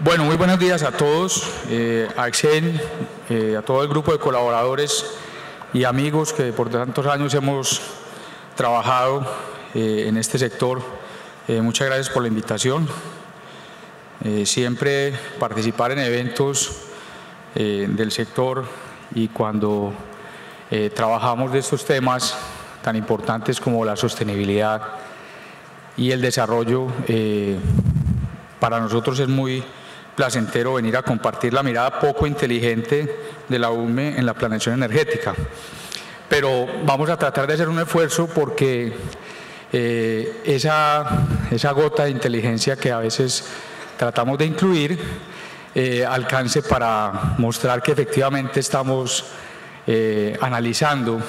Bueno, muy buenos días a todos, a Excel, a todo el grupo de colaboradores y amigos que por tantos años hemos trabajado en este sector. Muchas gracias por la invitación. Siempre participar en eventos del sector y cuando trabajamos de estos temas tan importantes como la sostenibilidad y el desarrollo, para nosotros es muy placentero venir a compartir la mirada poco inteligente de la UME en la planeación energética. Pero vamos a tratar de hacer un esfuerzo porque esa gota de inteligencia que a veces tratamos de incluir alcance para mostrar que efectivamente estamos analizando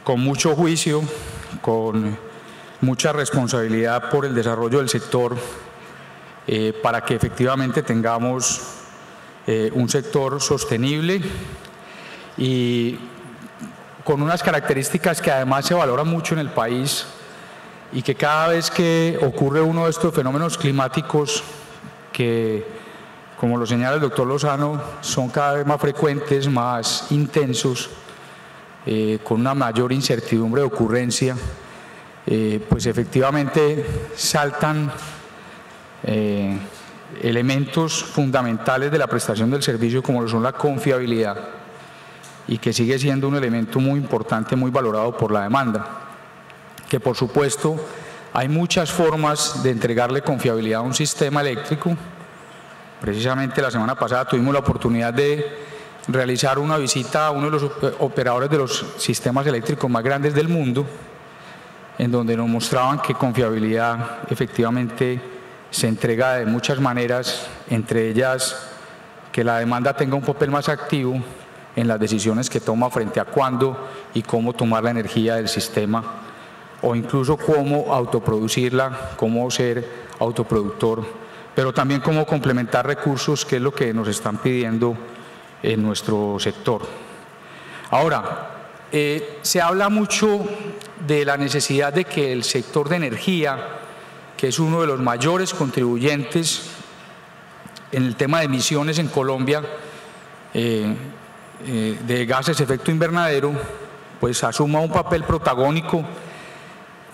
con mucho juicio, con mucha responsabilidad por el desarrollo del sector, para que efectivamente tengamos un sector sostenible y con unas características que además se valoran mucho en el país y que cada vez que ocurre uno de estos fenómenos climáticos que, como lo señala el doctor Lozano, son cada vez más frecuentes, más intensos, con una mayor incertidumbre de ocurrencia, pues efectivamente saltan elementos fundamentales de la prestación del servicio como lo son la confiabilidad y que sigue siendo un elemento muy importante, muy valorado por la demanda, que por supuesto hay muchas formas de entregarle confiabilidad a un sistema eléctrico. Precisamente la semana pasada tuvimos la oportunidad de realizar una visita a uno de los operadores de los sistemas eléctricos más grandes del mundo, en donde nos mostraban que confiabilidad efectivamente se entrega de muchas maneras, entre ellas que la demanda tenga un papel más activo en las decisiones que toma frente a cuándo y cómo tomar la energía del sistema, o incluso cómo autoproducirla, cómo ser autoproductor, pero también cómo complementar recursos, que es lo que nos están pidiendo en nuestro sector. Ahora, se habla mucho de la necesidad de que el sector de energía, que es uno de los mayores contribuyentes en el tema de emisiones en Colombia de gases de efecto invernadero, pues asuma un papel protagónico.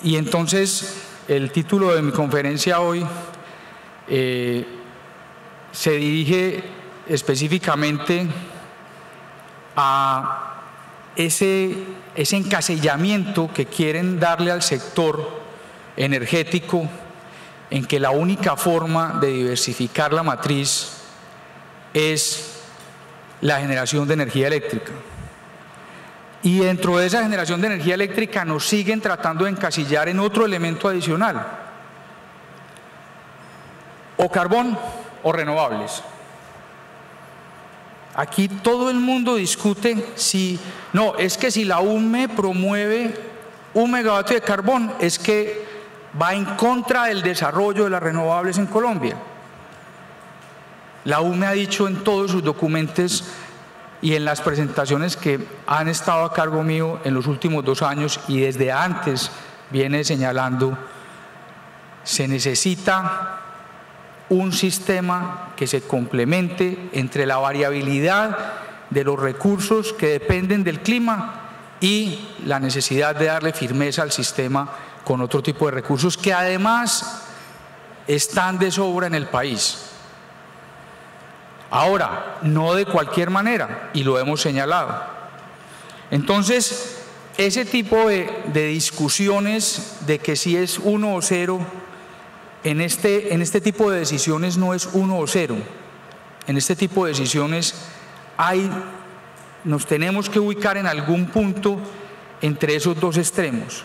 Y entonces el título de mi conferencia hoy se dirige específicamente a ese encasillamiento que quieren darle al sector energético, en que la única forma de diversificar la matriz es la generación de energía eléctrica. Y dentro de esa generación de energía eléctrica nos siguen tratando de encasillar en otro elemento adicional: o carbón o renovables. Aquí todo el mundo discute si, no, es que si la UME promueve 1 megavatio de carbón, es que va en contra del desarrollo de las renovables en Colombia. La UME ha dicho en todos sus documentos y en las presentaciones que han estado a cargo mío en los últimos 2 años y desde antes viene señalando: se necesita un sistema que se complemente entre la variabilidad de los recursos que dependen del clima y la necesidad de darle firmeza al sistema con otro tipo de recursos que además están de sobra en el país. Ahora, no de cualquier manera, y lo hemos señalado. Entonces, ese tipo de discusiones de que si es 1 o 0, en este tipo de decisiones no es 1 o 0. En este tipo de decisiones nos tenemos que ubicar en algún punto entre esos dos extremos.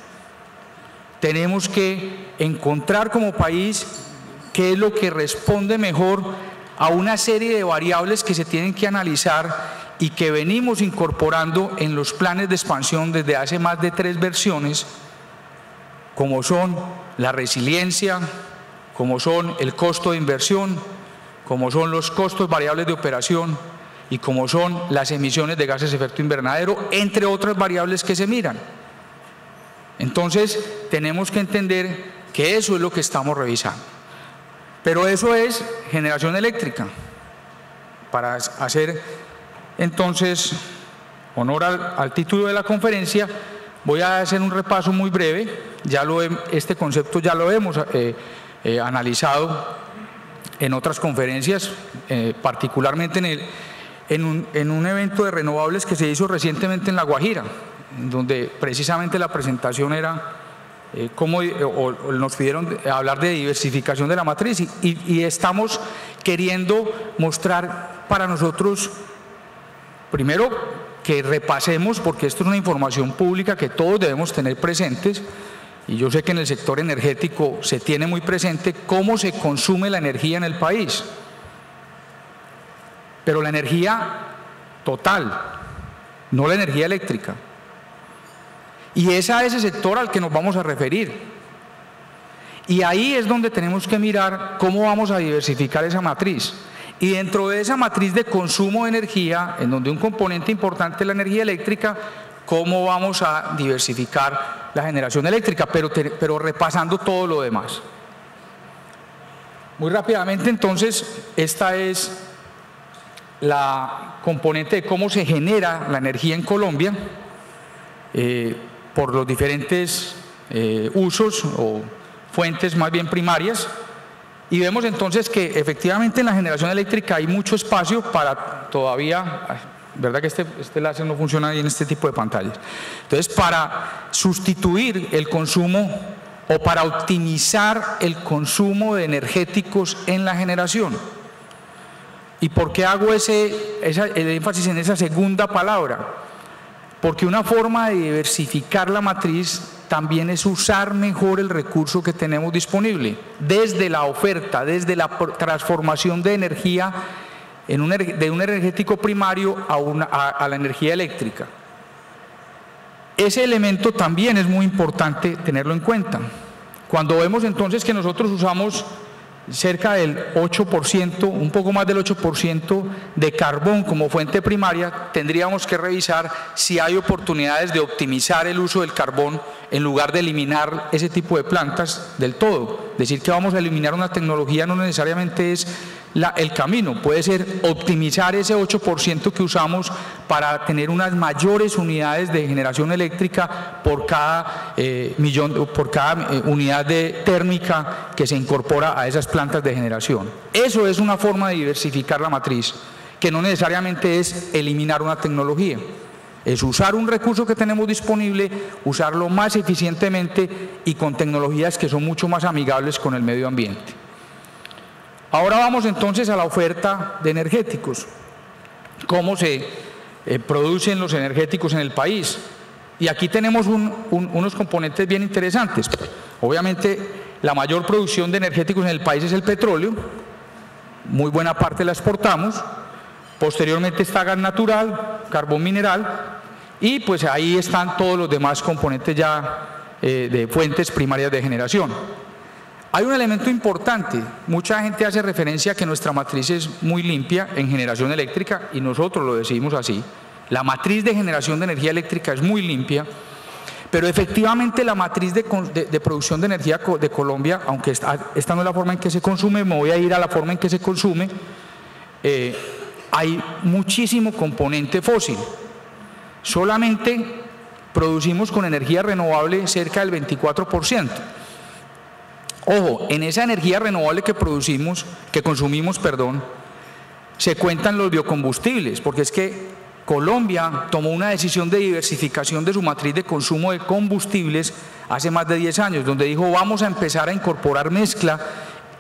Tenemos que encontrar como país qué es lo que responde mejor a una serie de variables que se tienen que analizar y que venimos incorporando en los planes de expansión desde hace más de 3 versiones, como son la resiliencia, como son el costo de inversión, como son los costos variables de operación y como son las emisiones de gases de efecto invernadero, entre otras variables que se miran. Entonces, tenemos que entender que eso es lo que estamos revisando. Pero eso es generación eléctrica. Para hacer entonces honor al título de la conferencia, voy a hacer un repaso muy breve. Este concepto ya lo hemos analizado en otras conferencias, particularmente en un evento de renovables que se hizo recientemente en La Guajira, donde precisamente la presentación era nos pidieron hablar de diversificación de la matriz y estamos queriendo mostrar para nosotros, primero, que repasemos, porque esto es una información pública que todos debemos tener presentes, y yo sé que en el sector energético se tiene muy presente cómo se consume la energía en el país, pero la energía total, no la energía eléctrica. Y es a ese sector al que nos vamos a referir. Y ahí es donde tenemos que mirar cómo vamos a diversificar esa matriz. Y dentro de esa matriz de consumo de energía, en donde un componente importante es la energía eléctrica, cómo vamos a diversificar la generación eléctrica, pero repasando todo lo demás. Muy rápidamente, entonces, esta es la componente de cómo se genera la energía en Colombia. Por los diferentes usos o fuentes más bien primarias, y vemos entonces que efectivamente en la generación eléctrica hay mucho espacio para todavía, verdad que este láser no funciona bien en este tipo de pantallas, entonces para sustituir el consumo o para optimizar el consumo de energéticos en la generación. ¿Y por qué hago el énfasis en esa segunda palabra? Porque una forma de diversificar la matriz también es usar mejor el recurso que tenemos disponible, desde la oferta, desde la transformación de energía de un energético primario a la energía eléctrica. Ese elemento también es muy importante tenerlo en cuenta. Cuando vemos entonces que nosotros usamos cerca del 8%, un poco más del 8% de carbón como fuente primaria, tendríamos que revisar si hay oportunidades de optimizar el uso del carbón en lugar de eliminar ese tipo de plantas del todo. Decir que vamos a eliminar una tecnología no necesariamente es el camino, puede ser optimizar ese 8% que usamos para tener unas mayores unidades de generación eléctrica por cada unidad térmica que se incorpora a esas plantas de generación. Eso es una forma de diversificar la matriz, que no necesariamente es eliminar una tecnología, es usar un recurso que tenemos disponible, usarlo más eficientemente y con tecnologías que son mucho más amigables con el medio ambiente. Ahora vamos entonces a la oferta de energéticos. ¿Cómo se producen los energéticos en el país? Y aquí tenemos unos componentes bien interesantes. Obviamente, la mayor producción de energéticos en el país es el petróleo. Muy buena parte la exportamos. Posteriormente está gas natural, carbón mineral. Y pues ahí están todos los demás componentes ya de fuentes primarias de generación. Hay un elemento importante, mucha gente hace referencia a que nuestra matriz es muy limpia en generación eléctrica y nosotros lo decimos así. La matriz de generación de energía eléctrica es muy limpia, pero efectivamente la matriz de producción de energía de Colombia, aunque esta no es la forma en que se consume, me voy a ir a la forma en que se consume, hay muchísimo componente fósil. Solamente producimos con energía renovable cerca del 24%. Ojo, en esa energía renovable que consumimos, se cuentan los biocombustibles, porque es que Colombia tomó una decisión de diversificación de su matriz de consumo de combustibles hace más de 10 años, donde dijo vamos a empezar a incorporar mezcla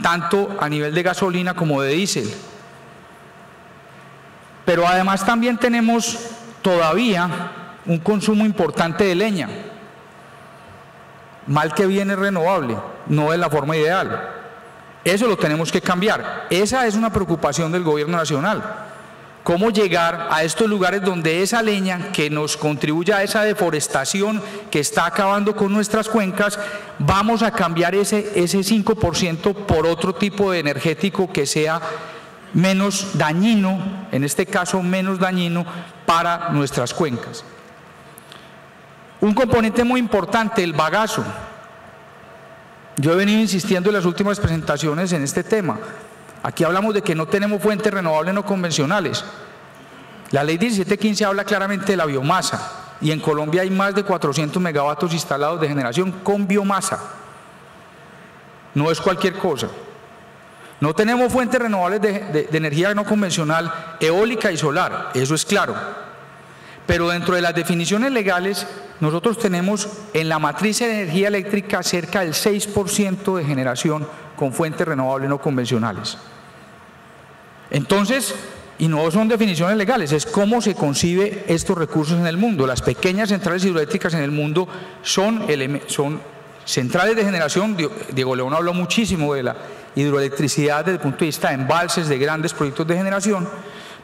tanto a nivel de gasolina como de diésel. Pero además también tenemos todavía un consumo importante de leña. Mal que bien es renovable, no es la forma ideal. Eso lo tenemos que cambiar. Esa es una preocupación del gobierno nacional. ¿Cómo llegar a estos lugares donde esa leña que nos contribuye a esa deforestación que está acabando con nuestras cuencas, vamos a cambiar ese 5% por otro tipo de energético que sea menos dañino, en este caso menos dañino para nuestras cuencas? Un componente muy importante, el bagazo. Yo he venido insistiendo en las últimas presentaciones en este tema. Aquí hablamos de que no tenemos fuentes renovables no convencionales. La ley 1715 habla claramente de la biomasa y en Colombia hay más de 400 megavatios instalados de generación con biomasa. No es cualquier cosa. No tenemos fuentes renovables de energía no convencional, eólica y solar, eso es claro. Pero dentro de las definiciones legales, nosotros tenemos en la matriz de energía eléctrica cerca del 6% de generación con fuentes renovables no convencionales. Entonces, y no son definiciones legales, es cómo se concibe estos recursos en el mundo. Las pequeñas centrales hidroeléctricas en el mundo son centrales de generación. Diego León habló muchísimo de la hidroelectricidad desde el punto de vista de embalses, de grandes proyectos de generación,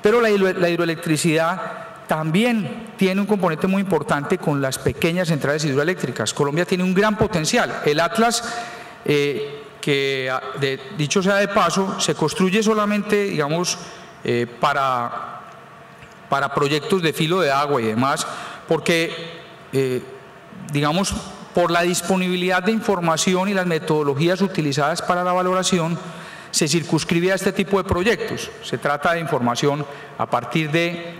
pero la hidroelectricidad también tiene un componente muy importante con las pequeñas centrales hidroeléctricas. Colombia tiene un gran potencial. El Atlas, dicho sea de paso, se construye solamente, digamos, para proyectos de filo de agua y demás, porque, digamos, por la disponibilidad de información y las metodologías utilizadas para la valoración, se circunscribe a este tipo de proyectos. Se trata de información a partir de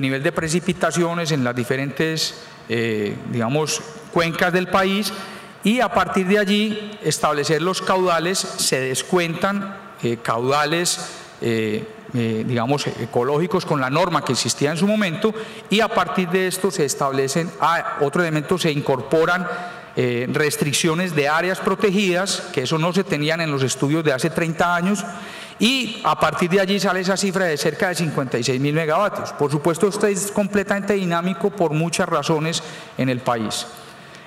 nivel de precipitaciones en las diferentes, digamos, cuencas del país, y a partir de allí establecer los caudales. Se descuentan caudales, digamos, ecológicos con la norma que existía en su momento, y a partir de esto se establecen, otro elemento, se incorporan restricciones de áreas protegidas, que eso no se tenían en los estudios de hace 30 años, y a partir de allí sale esa cifra de cerca de 56.000 megavatios. Por supuesto, esto es completamente dinámico por muchas razones en el país.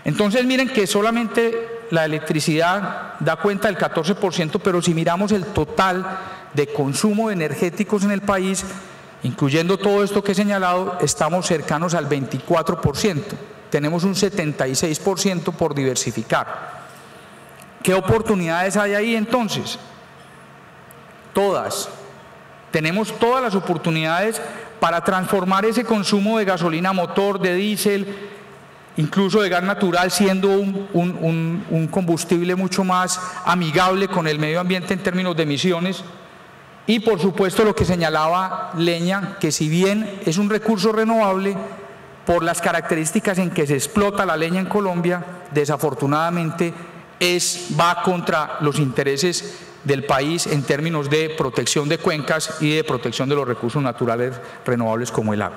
Entonces, miren que solamente la electricidad da cuenta del 14%, pero si miramos el total de consumo de energéticos en el país, incluyendo todo esto que he señalado, estamos cercanos al 24%. Tenemos un 76% por diversificar. ¿Qué oportunidades hay ahí entonces? Todas. Tenemos todas las oportunidades para transformar ese consumo de gasolina motor, de diésel, incluso de gas natural, siendo un combustible mucho más amigable con el medio ambiente en términos de emisiones. Y por supuesto lo que señalaba Leña, que si bien es un recurso renovable, por las características en que se explota la leña en Colombia, desafortunadamente va contra los intereses del país en términos de protección de cuencas y de protección de los recursos naturales renovables como el agua.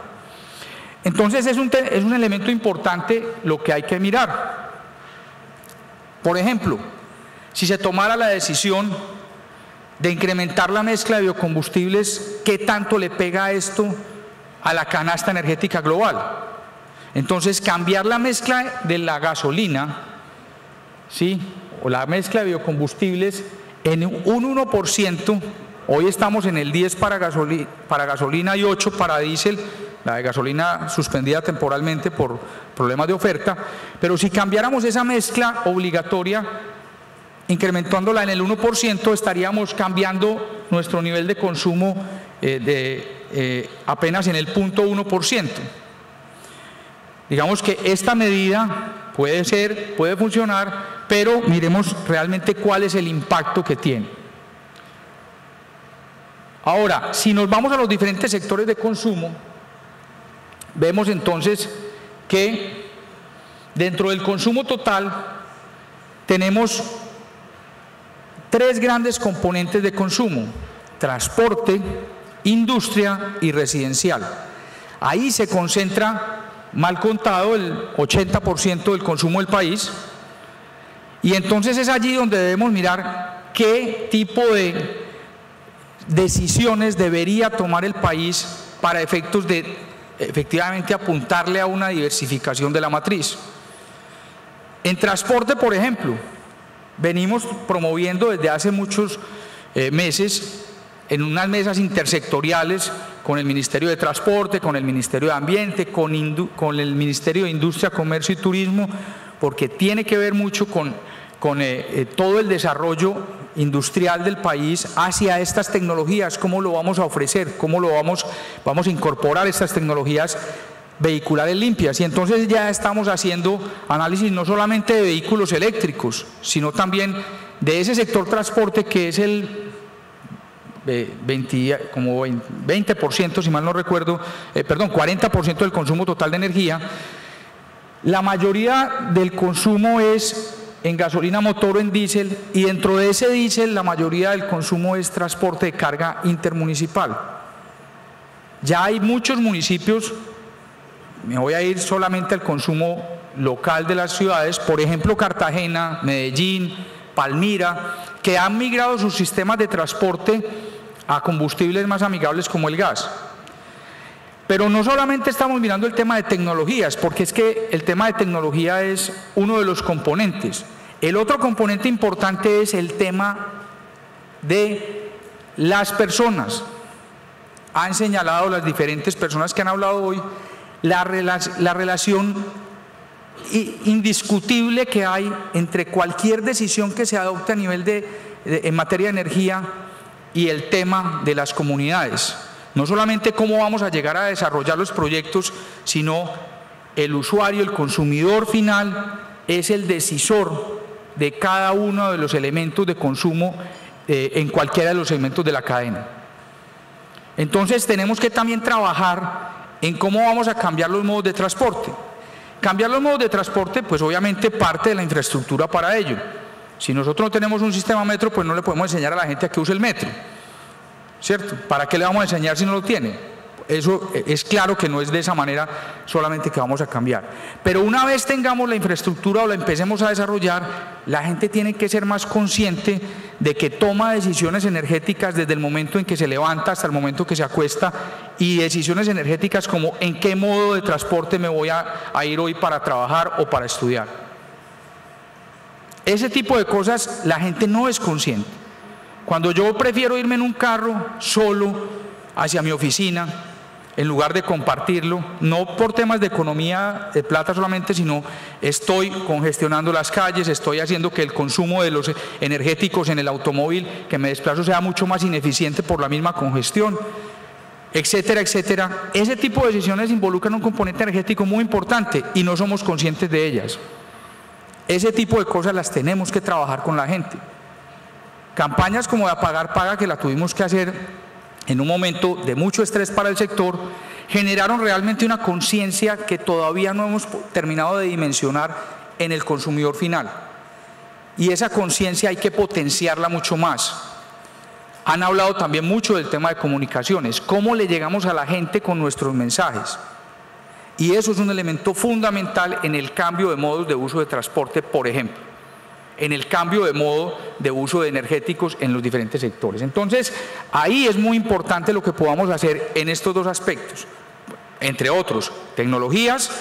Entonces es un elemento importante lo que hay que mirar. Por ejemplo, si se tomara la decisión de incrementar la mezcla de biocombustibles, ¿qué tanto le pega esto a la canasta energética global? Entonces, cambiar la mezcla de la gasolina, ¿sí?, o la mezcla de biocombustibles en un 1%, hoy estamos en el 10 para gasolina y 8 para diésel, la de gasolina suspendida temporalmente por problemas de oferta, pero si cambiáramos esa mezcla obligatoria, incrementándola en el 1%, estaríamos cambiando nuestro nivel de consumo apenas en el 0.1%. Digamos que esta medida puede funcionar, pero miremos realmente cuál es el impacto que tiene. Ahora, si nos vamos a los diferentes sectores de consumo, vemos entonces que dentro del consumo total tenemos tres grandes componentes de consumo: transporte, industria y residencial. Ahí se concentra, mal contado, el 80% del consumo del país, y entonces es allí donde debemos mirar qué tipo de decisiones debería tomar el país para efectos de efectivamente apuntarle a una diversificación de la matriz. En transporte, por ejemplo, venimos promoviendo desde hace muchos meses en unas mesas intersectoriales con el Ministerio de Transporte, con el Ministerio de Ambiente, con el Ministerio de Industria, Comercio y Turismo, porque tiene que ver mucho con todo el desarrollo industrial del país hacia estas tecnologías, cómo lo vamos a ofrecer, cómo vamos a incorporar estas tecnologías vehiculares limpias. Y entonces ya estamos haciendo análisis no solamente de vehículos eléctricos, sino también de ese sector transporte que es el 20%, si mal no recuerdo, 40% del consumo total de energía. La mayoría del consumo es en gasolina motor o en diésel, y dentro de ese diésel la mayoría del consumo es transporte de carga intermunicipal. Ya hay muchos municipios, me voy a ir solamente al consumo local de las ciudades, por ejemplo Cartagena, Medellín, Palmira, que han migrado sus sistemas de transporte a combustibles más amigables como el gas. Pero no solamente estamos mirando el tema de tecnologías, porque es que el tema de tecnología es uno de los componentes. El otro componente importante es el tema de las personas. Han señalado las diferentes personas que han hablado hoy la relación indiscutible que hay entre cualquier decisión que se adopte a nivel en materia de energía y el tema de las comunidades. No solamente cómo vamos a llegar a desarrollar los proyectos, sino el usuario, el consumidor final, es el decisor de cada uno de los elementos de consumo en cualquiera de los segmentos de la cadena. Entonces tenemos que también trabajar en cómo vamos a cambiar los modos de transporte. Cambiar los modos de transporte, pues obviamente parte de la infraestructura para ello. Si nosotros no tenemos un sistema metro, pues no le podemos enseñar a la gente a que use el metro, ¿cierto? ¿Para qué le vamos a enseñar si no lo tiene? Eso es claro que no es de esa manera solamente que vamos a cambiar. Pero una vez tengamos la infraestructura o la empecemos a desarrollar, la gente tiene que ser más consciente de que toma decisiones energéticas desde el momento en que se levanta hasta el momento que se acuesta, y decisiones energéticas como en qué modo de transporte me voy a ir hoy para trabajar o para estudiar. Ese tipo de cosas la gente no es consciente. Cuando yo prefiero irme en un carro solo hacia mi oficina, en lugar de compartirlo, no por temas de economía de plata solamente, sino estoy congestionando las calles, estoy haciendo que el consumo de los energéticos en el automóvil que me desplazo sea mucho más ineficiente por la misma congestión, etcétera, etcétera. Ese tipo de decisiones involucran un componente energético muy importante y no somos conscientes de ellas. Ese tipo de cosas las tenemos que trabajar con la gente. Campañas como de Apagar Paga, que la tuvimos que hacer en un momento de mucho estrés para el sector, generaron realmente una conciencia que todavía no hemos terminado de dimensionar en el consumidor final. Y esa conciencia hay que potenciarla mucho más. Han hablado también mucho del tema de comunicaciones, cómo le llegamos a la gente con nuestros mensajes. Y eso es un elemento fundamental en el cambio de modos de uso de transporte, por ejemplo, en el cambio de modo de uso de energéticos en los diferentes sectores. Entonces, ahí es muy importante lo que podamos hacer en estos dos aspectos, entre otros, tecnologías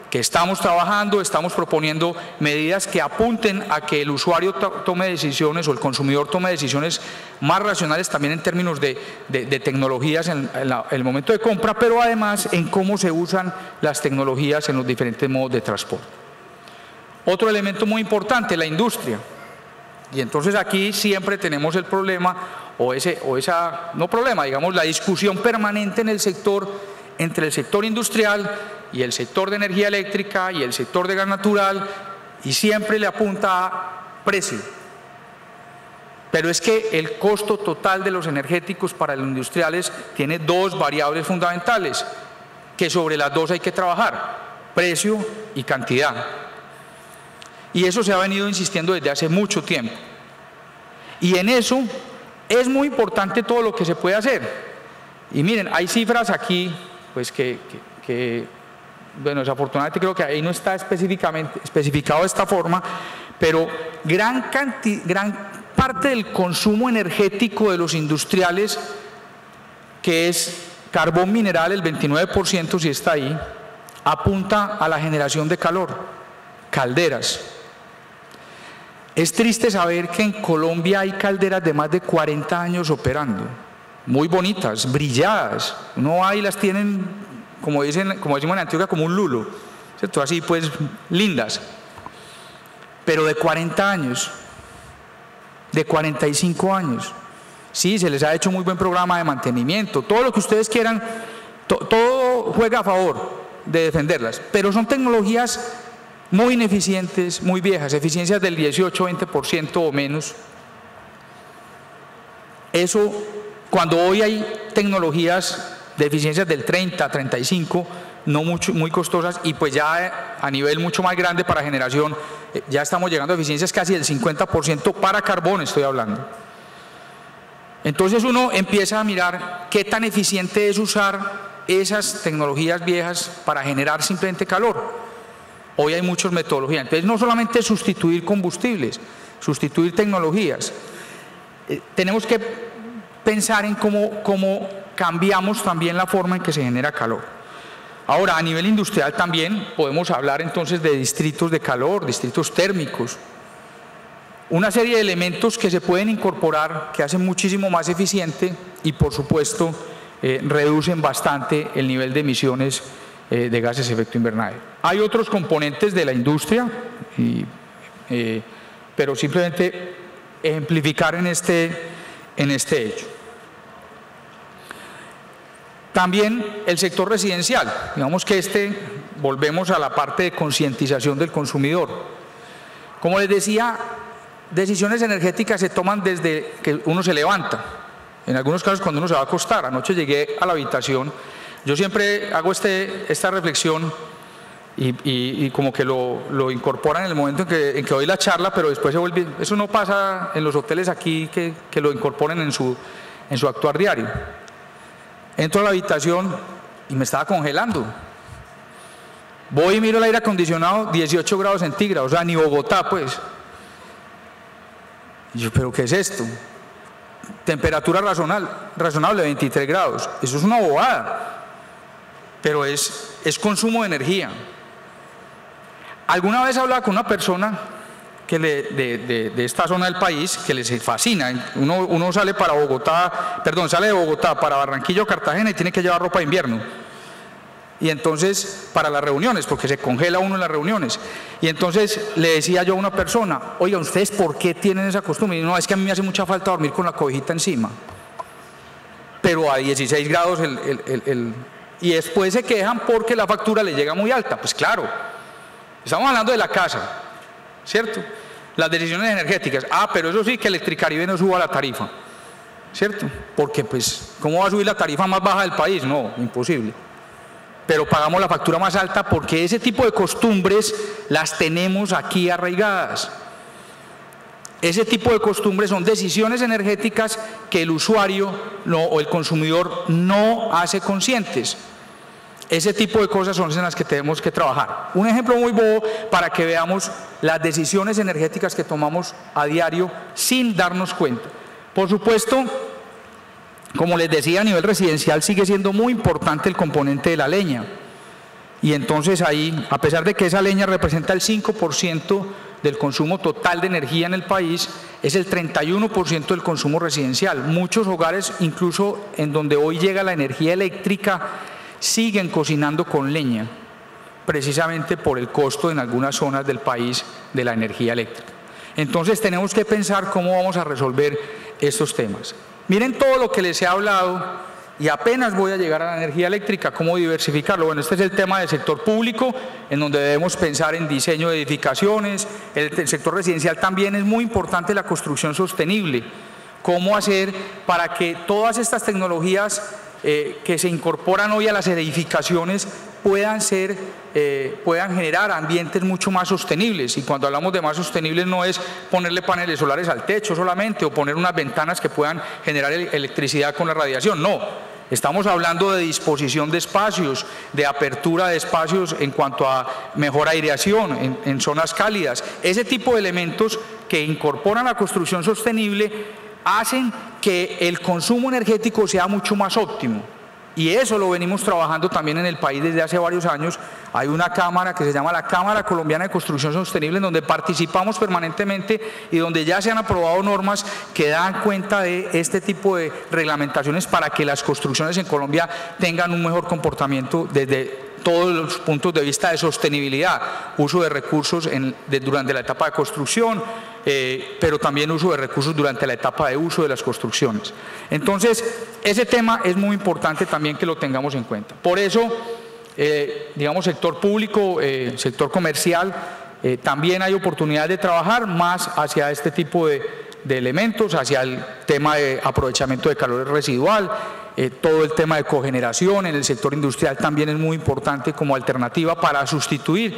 que estamos trabajando, estamos proponiendo medidas que apunten a que el usuario tome decisiones o el consumidor tome decisiones más racionales también en términos de tecnologías en el momento de compra, pero además en cómo se usan las tecnologías en los diferentes modos de transporte. Otro elemento muy importante, la industria. Y entonces aquí siempre tenemos el problema, digamos, la discusión permanente en el sector, entre el sector industrial y el sector de energía eléctrica y el sector de gas natural, y siempre le apunta a precio. Pero es que el costo total de los energéticos para los industriales tiene dos variables fundamentales, que sobre las dos hay que trabajar: precio y cantidad. Y eso se ha venido insistiendo desde hace mucho tiempo. Y en eso es muy importante todo lo que se puede hacer. Y miren, hay cifras aquí, pues bueno, desafortunadamente creo que ahí no está específicamente especificado de esta forma, pero gran parte del consumo energético de los industriales, que es carbón mineral, el 29%, si está ahí, apunta a la generación de calor, calderas. Es triste saber que en Colombia hay calderas de más de 40 años operando, muy bonitas, brilladas, no hay, las tienen, como decimos en Antioquia, como un lulo, ¿cierto? Así pues, lindas, pero de 40 años, de 45 años. Sí, se les ha hecho muy buen programa de mantenimiento, todo lo que ustedes quieran, todo juega a favor, de defenderlas, pero son tecnologías muy ineficientes, muy viejas, eficiencias del 18-20% o menos. Eso, cuando hoy hay tecnologías de eficiencias del 30-35%, no muy costosas, y pues ya a nivel mucho más grande para generación, ya estamos llegando a eficiencias casi del 50% para carbón, estoy hablando. Entonces uno empieza a mirar qué tan eficiente es usar esas tecnologías viejas para generar simplemente calor. Hoy hay muchas metodologías, entonces no solamente sustituir combustibles, sustituir tecnologías. Tenemos que pensar en cómo cambiamos también la forma en que se genera calor. Ahora, a nivel industrial también podemos hablar entonces de distritos de calor, distritos térmicos, una serie de elementos que se pueden incorporar que hacen muchísimo más eficiente y por supuesto reducen bastante el nivel de emisiones de gases de efecto invernadero. Hay otros componentes de la industria, pero simplemente ejemplificar en este hecho. También el sector residencial, digamos que volvemos a la parte de concientización del consumidor. Como les decía, decisiones energéticas se toman desde que uno se levanta, en algunos casos cuando uno se va a acostar. Anoche llegué a la habitación, yo siempre hago esta reflexión y como que lo incorporan en el momento en que doy la charla, pero después se vuelve, eso no pasa en los hoteles aquí que lo incorporen en su actuar diario. Entro a la habitación y me estaba congelando. Voy y miro el aire acondicionado, 18 grados centígrados, o sea, ni Bogotá, pues. Y yo, ¿pero qué es esto? Temperatura razonable, 23 grados. Eso es una bobada, pero es consumo de energía. Alguna vez hablaba con una persona que de esta zona del país que les fascina. Uno sale sale de Bogotá para Barranquilla o Cartagena y tiene que llevar ropa de invierno. Y entonces, para las reuniones, porque se congela uno en las reuniones. Y entonces le decía yo a una persona, oiga, ¿ustedes por qué tienen esa costumbre? Y no, es que a mí me hace mucha falta dormir con la cobijita encima. Pero a 16 grados y después se quejan porque la factura le llega muy alta. Pues claro, estamos hablando de la casa, ¿cierto? Las decisiones energéticas. Pero eso sí, que Electricaribe no suba la tarifa, ¿cierto? Porque pues, ¿cómo va a subir la tarifa más baja del país? No, imposible. Pero pagamos la factura más alta porque ese tipo de costumbres las tenemos aquí arraigadas. Ese tipo de costumbres son decisiones energéticas que el usuario o el consumidor no hace conscientes. Ese tipo de cosas son en las que tenemos que trabajar. Un ejemplo muy bobo para que veamos las decisiones energéticas que tomamos a diario sin darnos cuenta. Por supuesto, como les decía, a nivel residencial sigue siendo muy importante el componente de la leña. Y entonces ahí, a pesar de que esa leña representa el 5% del consumo total de energía en el país, es el 31% del consumo residencial. Muchos hogares, incluso en donde hoy llega la energía eléctrica, siguen cocinando con leña, precisamente por el costo en algunas zonas del país de la energía eléctrica. Entonces tenemos que pensar cómo vamos a resolver estos temas. Miren todo lo que les he hablado y apenas voy a llegar a la energía eléctrica, cómo diversificarlo. Bueno, este es el tema del sector público, en donde debemos pensar en diseño de edificaciones. El sector residencial también es muy importante la construcción sostenible. Cómo hacer para que todas estas tecnologías que se incorporan hoy a las edificaciones puedan generar ambientes mucho más sostenibles. Y cuando hablamos de más sostenibles no es ponerle paneles solares al techo solamente o poner unas ventanas que puedan generar electricidad con la radiación, no. Estamos hablando de disposición de espacios, de apertura de espacios en cuanto a mejor aireación en zonas cálidas. Ese tipo de elementos que incorporan la construcción sostenible hacen que el consumo energético sea mucho más óptimo. Y eso lo venimos trabajando también en el país desde hace varios años. Hay una cámara que se llama la Cámara Colombiana de Construcción Sostenible, en donde participamos permanentemente y donde ya se han aprobado normas que dan cuenta de este tipo de reglamentaciones para que las construcciones en Colombia tengan un mejor comportamiento desde todos los puntos de vista de sostenibilidad, uso de recursos durante la etapa de construcción, pero también uso de recursos durante la etapa de uso de las construcciones. Entonces, ese tema es muy importante también que lo tengamos en cuenta. Por eso, digamos, sector público, sector comercial, también hay oportunidad de trabajar más hacia este tipo de elementos, hacia el tema de aprovechamiento de calor residual, todo el tema de cogeneración en el sector industrial también es muy importante como alternativa para sustituir.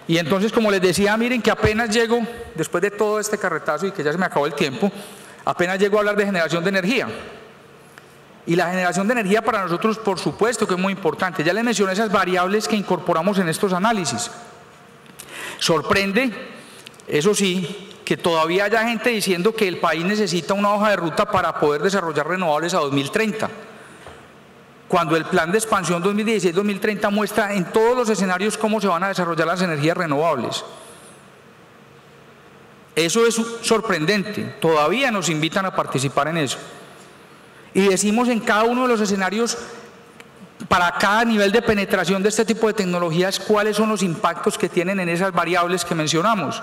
Y entonces, como les decía, miren que apenas llego, después de todo este carretazo y que ya se me acabó el tiempo, apenas llego a hablar de generación de energía. Y la generación de energía para nosotros, por supuesto que es muy importante. Ya les mencioné esas variables que incorporamos en estos análisis. Sorprende, eso sí, que todavía haya gente diciendo que el país necesita una hoja de ruta para poder desarrollar renovables a 2030. Cuando el plan de expansión 2016-2030 muestra en todos los escenarios cómo se van a desarrollar las energías renovables. Eso es sorprendente, todavía nos invitan a participar en eso. Y decimos en cada uno de los escenarios, para cada nivel de penetración de este tipo de tecnologías, cuáles son los impactos que tienen en esas variables que mencionamos.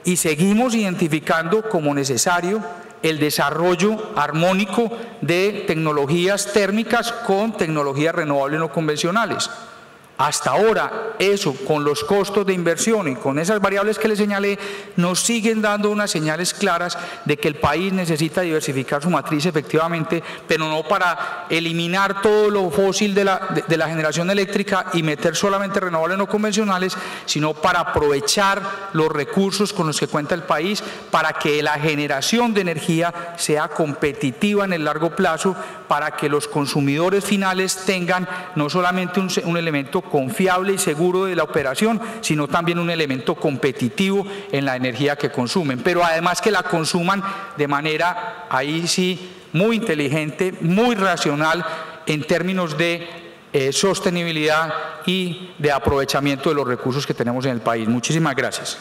Y seguimos identificando como necesario el desarrollo armónico de tecnologías térmicas con tecnologías renovables no convencionales. Hasta ahora, eso, con los costos de inversión y con esas variables que les señalé, nos siguen dando unas señales claras de que el país necesita diversificar su matriz efectivamente, pero no para eliminar todo lo fósil de la generación eléctrica y meter solamente renovables no convencionales, sino para aprovechar los recursos con los que cuenta el país para que la generación de energía sea competitiva en el largo plazo, para que los consumidores finales tengan no solamente un elemento confiable y seguro de la operación, sino también un elemento competitivo en la energía que consumen, pero además que la consuman de manera, ahí sí, muy inteligente, muy racional en términos de sostenibilidad y de aprovechamiento de los recursos que tenemos en el país. Muchísimas gracias.